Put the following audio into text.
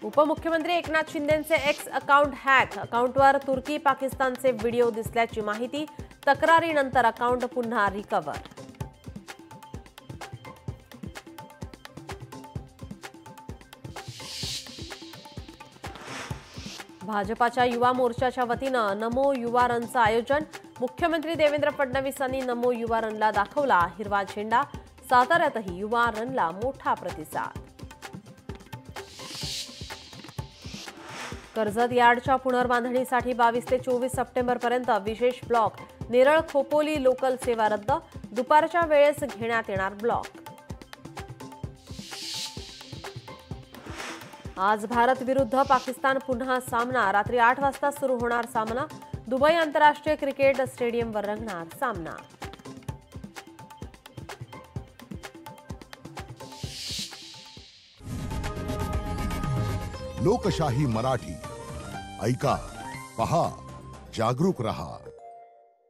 उपमुख्यमंत्री Eknath शिंदेंचे x account hack, अकाउंटवर तुर्की पाकिस्तानचे व्हिडिओ दिसल्याची माहिती, तक्रारीनंतर अकाउंट पुन्हा रिकव्हर. भाजपाच्या युवा मोर्चाच्या वतीनं नमो युवा रनचं आयोजन. मुख्यमंत्री देवेंद्र फडणवीसांनी नमो युवा रनला दाखवला हिरवा झेंडा. साताऱ्यातही युवा रनला मोठा प्रतिसाद. कर्जत यार्डच्या पुनर्बांधणीसाठी 22 ते 24 सप्टेंबरपर्यंत विशेष ब्लॉक. नेरळ खोपोली लोकल सेवा रद्द. दुपारच्या वेळेस घेण्यात येणार ब्लॉक. आज भारत विरुद्ध पाकिस्तान पुन्हा सामना. रात्री 8 वाजता सुरू होणार सामना. दुबई आंतरराष्ट्रीय क्रिकेट स्टेडियमवर रंगणार सामना. लोकशाही मराठी ऐका, पहा, जागरूक रहा.